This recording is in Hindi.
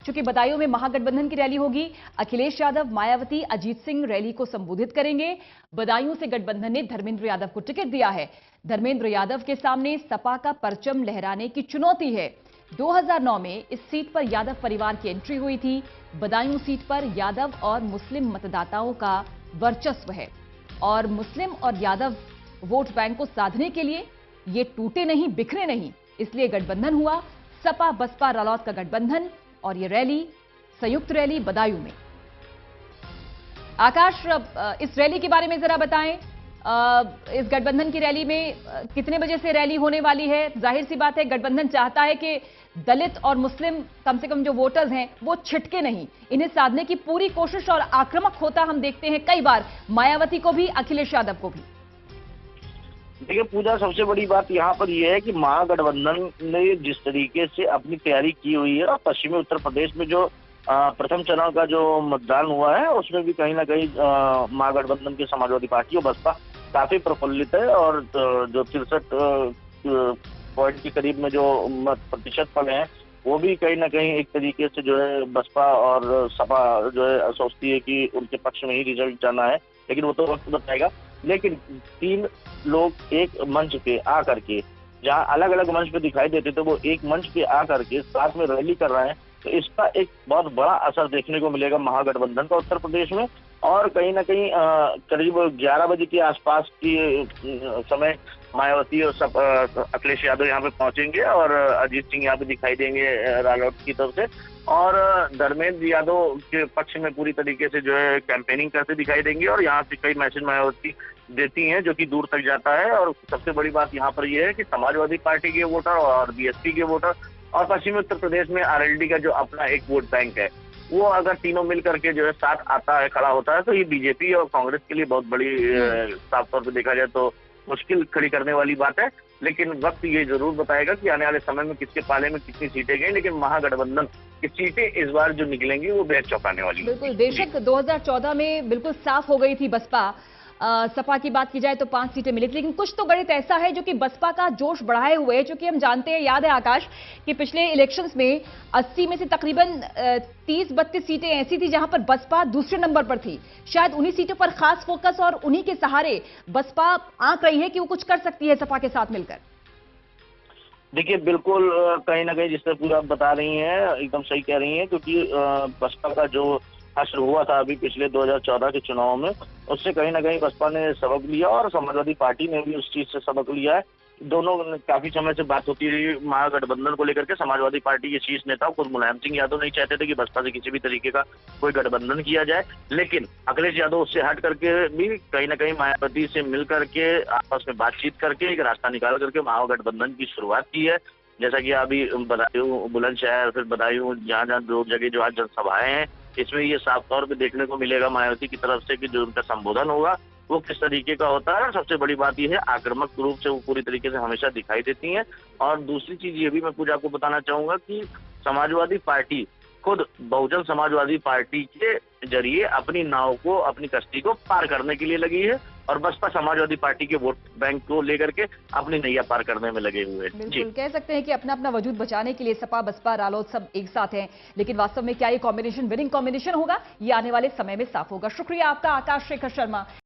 चूंकि बदायूं में महागठबंधन की रैली होगी, अखिलेश यादव, मायावती, अजीत सिंह रैली को संबोधित करेंगे। बदायूं से गठबंधन ने धर्मेंद्र यादव को टिकट दिया है। धर्मेंद्र यादव के सामने सपा का परचम लहराने की चुनौती है। 2009 में इस सीट पर यादव परिवार की एंट्री हुई थी। बदायूं सीट पर यादव और मुस्लिम मतदाताओं का वर्चस्व है और मुस्लिम और यादव वोट बैंक को साधने के लिए ये टूटे नहीं, बिखरे नहीं, इसलिए गठबंधन हुआ, सपा बसपा रालोद का गठबंधन। और ये रैली, संयुक्त रैली बदायूं में। आकाश, इस रैली के बारे में जरा बताएं। इस गठबंधन की रैली में कितने बजे से रैली होने वाली है? जाहिर सी बात है गठबंधन चाहता है कि दलित और मुस्लिम कम से कम जो वोटर्स हैं वो छिटके नहीं, इन्हें साधने की पूरी कोशिश और आक्रामक होता हम देखते हैं कई बार, मायावती को भी, अखिलेश यादव को भी। देखिए पूजा, सबसे बड़ी बात यहाँ पर यह है कि महागठबंधन ने जिस तरीके से अपनी तैयारी की हुई है और पश्चिमी उत्तर प्रदेश में जो प्रथम चरण का जो मतदान हुआ है उसमें भी कहीं ना कहीं महागठबंधन की समाजवादी पार्टी और बसपा काफी प्रफुल्लित है और जो 63 पॉइंट के करीब में जो मत प्रतिशत फल है वो भी कहीं ना कहीं एक तरीके से जो है बसपा और सपा जो है सोचती है कि उनके पक्ष में ही रिजल्ट जाना है, लेकिन वो तो वक्त बताएगा। लेकिन 3 लोग एक मंच पे आ करके, जहाँ अलग अलग मंच पे दिखाई देते थे, वो एक मंच पे आ करके साथ में रैली कर रहे हैं, तो इसका एक बहुत बड़ा असर देखने को मिलेगा महागठबंधन का उत्तर प्रदेश में। और कहीं ना कहीं करीब 11 बजे के आसपास की समय मायावती और अखिलेश यादव यहाँ पे पहुंचेंगे और अजीत सिंह यहाँ पे दिखाई देंगे रालोद की तरफ से, और धर्मेंद्र यादव के पक्ष में पूरी तरीके से जो है कैंपेनिंग करते दिखाई देंगे और यहाँ से कई मैसेज मायावती देती हैं जो कि दूर तक जाता है। और सबसे बड़ी बात यहाँ पर यह है कि समाजवादी पार्टी के वोटर और बीएसपी के वोटर और पश्चिमी उत्तर प्रदेश में आरएलडी का जो अपना एक वोट बैंक है, वो अगर तीनों मिल करके जो है साथ आता है, खड़ा होता है, तो ये बीजेपी और कांग्रेस के लिए बहुत बड़ी साफ तौर पर देखा जाए तो मुश्किल खड़ी करने वाली बात है। लेकिन वक्त ये जरूर बताएगा कि आने वाले समय में किसके पाले में कितनी सीटें गई, लेकिन महागठबंधन की सीटें इस बार जो निकलेंगी वो बेहद चौंकाने वाली। बिल्कुल, बेशक 2014 में बिल्कुल साफ हो गई थी बसपा। सपा की बात की जाए तो 5 सीटें मिली थी, लेकिन कुछ तो गणित ऐसा है जो कि बसपा का जोश बढ़ाए हुए है। क्योंकि हम जानते हैं, याद है आकाश, कि पिछले इलेक्शंस में 80 में से तकरीबन 30-32 सीटें ऐसी थी जहां पर बसपा दूसरे नंबर पर थी। शायद उन्हीं सीटों पर खास फोकस और उन्हीं के सहारे बसपा आंक रही है कि वो कुछ कर सकती है सपा के साथ मिलकर। देखिए बिल्कुल, कहीं ना कहीं जिस तरह पूरा आप बता रही हैं एकदम सही कह रही हैं, क्योंकि बसपा का जो असर हुआ था अभी पिछले 2014 के चुनाव में, उससे कहीं ना कहीं बसपा ने सबक लिया और समाजवादी पार्टी ने भी उस चीज से सबक लिया है। दोनों काफी समय से बात होती रही महागठबंधन को लेकर के। समाजवादी पार्टी के शीर्ष नेता खुद मुलायम सिंह यादव नहीं चाहते थे कि बसपा से किसी भी तरीके का कोई गठबंधन किया जाए, लेकिन अखिलेश यादव उससे हट करके भी कहीं ना कहीं मायावती से मिल करके आपस में बातचीत करके एक रास्ता निकाल करके महागठबंधन की शुरुआत की है। जैसा कि अभी बदायूं, बुलंदशहर, फिर बदायूं, जहाँ जहाँ 2 जगह जो आज जनसभाएं हैं, इसमें ये साफ तौर पे देखने को मिलेगा मायावती की तरफ से कि जो उनका संबोधन होगा वो किस तरीके का होता है। सबसे बड़ी बात यह है आक्रामक रूप से वो पूरी तरीके से हमेशा दिखाई देती हैं। और दूसरी चीज ये भी मैं पूजा आपको बताना चाहूंगा कि समाजवादी पार्टी खुद बहुजन समाजवादी पार्टी के जरिए अपनी नाव को, अपनी कश्ती को पार करने के लिए लगी है और बसपा समाजवादी पार्टी के वोट बैंक को लेकर के अपनी नैया पार करने में लगे हुए हैं। बिल्कुल कह सकते हैं कि अपना अपना वजूद बचाने के लिए सपा बसपा रालोद सब एक साथ हैं, लेकिन वास्तव में क्या ये कॉम्बिनेशन विनिंग कॉम्बिनेशन होगा, ये आने वाले समय में साफ होगा। शुक्रिया आपका आकाश शेखर शर्मा।